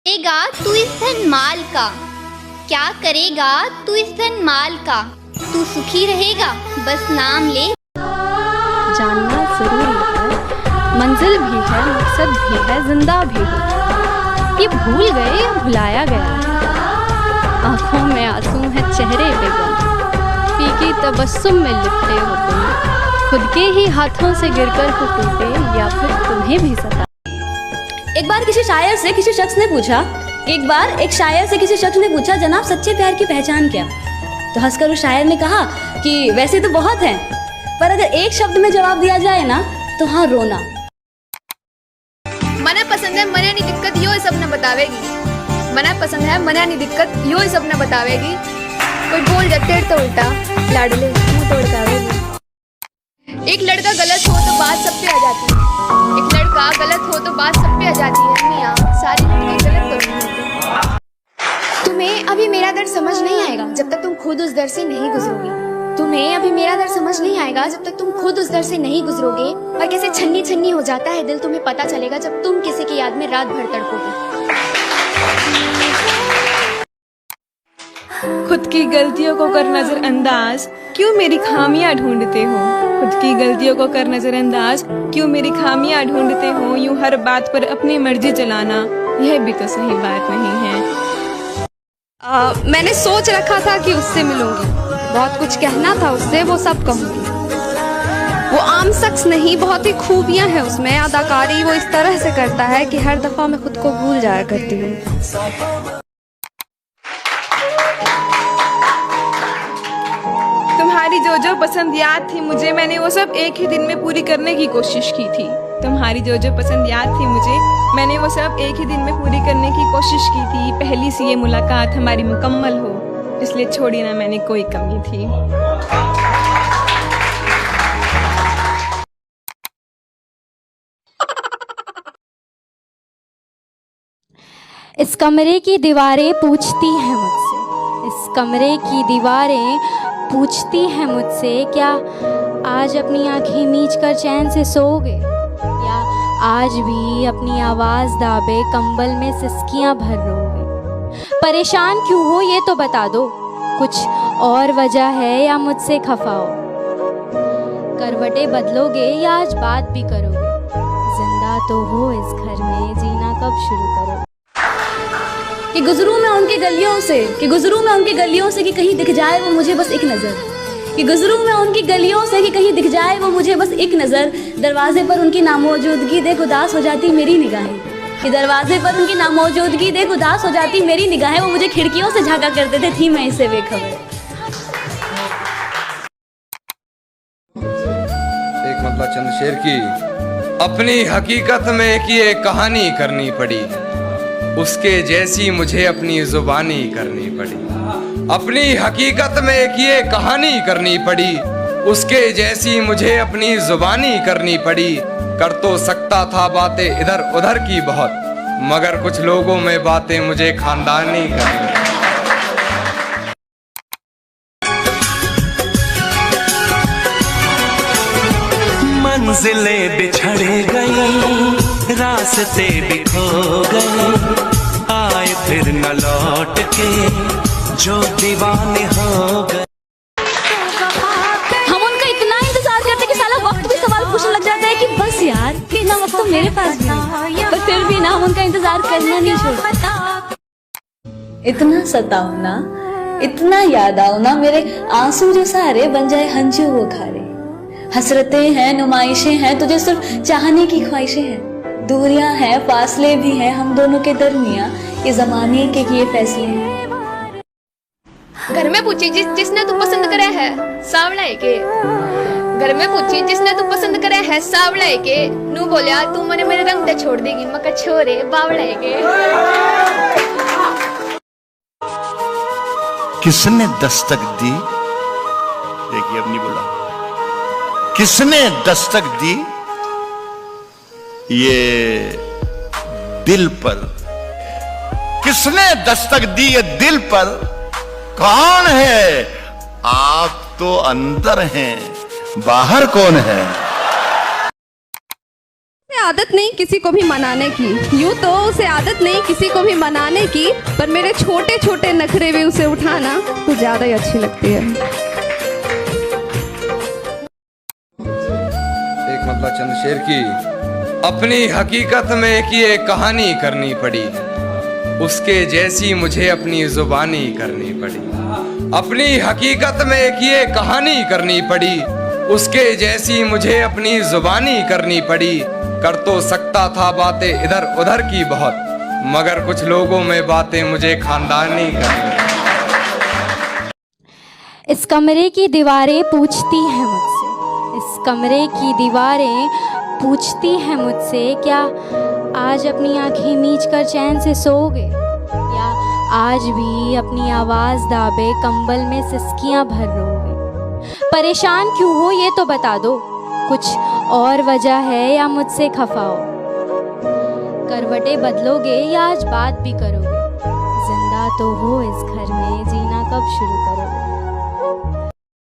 करेगा तू इस धन माल का, क्या करेगा तू इस धन माल का, तू सुखी रहेगा बस नाम ले। जानना जरूरी है, मंजिल भी है, मकसद भी है, जिंदा भी हो। ये भूल गए या भुलाया गया, आंखों में आंसू है, चेहरे पे गम, फीकी तबस्सुम में लिपटे हो तुम, खुद के ही हाथों से गिरकर हो टूटे या फिर तुम्हें भी सता। एक बार किसी शायर से किसी शख्स ने पूछा जनाब सच्चे प्यार की पहचान क्या। तो हंसकर उस शायर ने कहा कि वैसे तो बहुत हैं, पर अगर एक शब्द में जवाब दिया जाए ना तो हाँ, रोना। मना पसंद है मना नहीं दिक्कत यो सब न बतावेगी, मना पसंद है मना नहीं दिक्कत यो सब न बतावेगी। कोई बोल जाते तो उल्टा लाडले मुंह तोड़कावेगी। एक लड़का गलत हो तो बात सब पे आ जाती है, एक लड़का गलत हो तो बात सब पे आ जाती है। मियां सारे लड़के गलत तो नहीं होते। तुम्हें अभी मेरा दर्द समझ नहीं आएगा जब तक तुम खुद उस दर्द से नहीं गुजरोगी। तुम्हें अभी मेरा दर्द समझ नहीं आएगा जब तक तुम खुद उस दर्द से नहीं गुजरोगे। और कैसे छन्नी छन्नी हो जाता है दिल तुम्हें पता चलेगा जब तुम किसी की याद में रात भर तड़पोगे। खुद की गलतियों को कर नजरअंदाज, क्यों मेरी खामियां ढूंढते हो। खुद की गलतियों को कर नजरअंदाज, क्यों मेरी खामियां ढूंढते हो। यूं हर बात पर अपनी मर्जी चलाना, यह भी तो सही बात नहीं है। मैंने सोच रखा था कि उससे मिलूंगी, बहुत कुछ कहना था उससे, वो सब कहूंगी। वो आम शख्स नहीं, बहुत ही खूबियां हैं उसमें। अदाकारी वो इस तरह से करता है कि हर दफा मैं खुद को भूल जाया करती हूँ। तुम्हारी जो जो पसंद याद थी मुझे, मैंने वो सब एक ही दिन में पूरी करने की कोशिश की थी। तुम्हारी जो जो पसंद याद थी मुझे, मैंने वो सब एक ही दिन में पूरी करने की कोशिश की थी। पहली सी ये मुलाकात हमारी मुकम्मल हो, इसलिए छोड़ी ना मैंने कोई कमी थी। इस कमरे की दीवारें पूछती हैं मुझसे, इस कमरे की दीवारें पूछती हैं मुझसे, क्या आज अपनी आंखें मीच कर चैन से सोओगे, या आज भी अपनी आवाज़ दाबे कंबल में सिसकियां भर रोगे। परेशान क्यों हो ये तो बता दो, कुछ और वजह है या मुझसे खफा हो। करवटें बदलोगे या आज बात भी करोगे, जिंदा तो हो इस घर में, जीना कब शुरू करोगे। कि गुजरूं मैं उनकी गलियों से, कि कहीं दिख जाए वो मुझे बस एक नज़र। कि गुजरूं मैं उनकी गलियों से कि कहीं दिख जाए वो मुझे बस एक नज़र। दरवाजे पर उनकी नामौजूदगी देख उदास हो जाती मेरी निगाहें। कि दरवाजे पर उनकी नामौजूदगी देख उदास हो जाती मेरी निगाहें। वो मुझे खिड़कियों से झांका करते थे, थी मैं इससे बेखबर। एक मतलब चंद शेर की अपनी हकीकत में एक ये कहानी करनी पड़ी, उसके जैसी मुझे अपनी जुबानी करनी पड़ी। अपनी हकीकत में एक ये कहानी करनी पड़ी, उसके जैसी मुझे अपनी जुबानी करनी पड़ी। कर तो सकता था बातें इधर उधर की बहुत, मगर कुछ लोगों में बातें मुझे खानदानी करनी। मंजिलें बिछड़ गई, रास्ते भी खो गए, आए फिर न लौट के जो दीवाने हो गए। हम उनका इतना इंतजार करते कि साला वक्त भी सवाल पूछने लग जाता है कि बस यार इतना वक्त तो मेरे पास भी नहीं, पर फिर भी ना हम उनका इंतजार करना नहीं छोड़ते। इतना सताओ ना, इतना याद आओ ना, मेरे आंसू जो सारे बन जाए हंजू वो खारे। हसरतें हैं, नुमाइशें हैं, तुझे सिर्फ चाहने की ख्वाहिशें हैं। दूरियां हैं, फासले भी हैं हम दोनों के दरमियां, ये जमाने के किए फैसले हैं। घर में पूछी जिसने तू पसंद करे है सावड़ा है के, घर में पूछी जिसने तू पसंद करे है सावड़ा है के, नू बोलिया तू मने मेरे रंग दे छोड़ देगी, मका छोरे बावड़ा है के। किसने दस्तक दी, देखिए अब नहीं बोला, किसने दस्तक दी ये दिल पर, किसने दस्तक दी ये दिल पर, कौन है। आप तो अंदर हैं, बाहर कौन है। आदत नहीं किसी को भी मनाने की, यूँ तो उसे आदत नहीं किसी को भी मनाने की, पर मेरे छोटे छोटे नखरे भी उसे उठाना तो ज़्यादा ही अच्छी लगती है। एक मतलब चंद शेर की अपनी हकीकत में एक ये कहानी करनी पड़ी, उसके जैसी मुझे अपनी जुबानी करनी पड़ी। अपनी हकीकत में एक ये कहानी करनी पड़ी, उसके जैसी मुझे अपनी जुबानी करनी पड़ी। कर तो सकता था बातें इधर उधर की बहुत, मगर कुछ लोगों में बातें मुझे खानदानी करनी। इस कमरे की दीवारें पूछती हैं मुझसे, इस कमरे की दीवारें पूछती हैं मुझसे, क्या आज अपनी आंखें मीच कर चैन से सोओगे, या आज भी अपनी आवाज़ दाबे कंबल में सिसकियां भर रोगे। परेशान क्यों हो ये तो बता दो, कुछ और वजह है या मुझसे खफा हो। करवटें बदलोगे या आज बात भी करोगे, जिंदा तो हो इस घर में, जीना कब शुरू करोगे।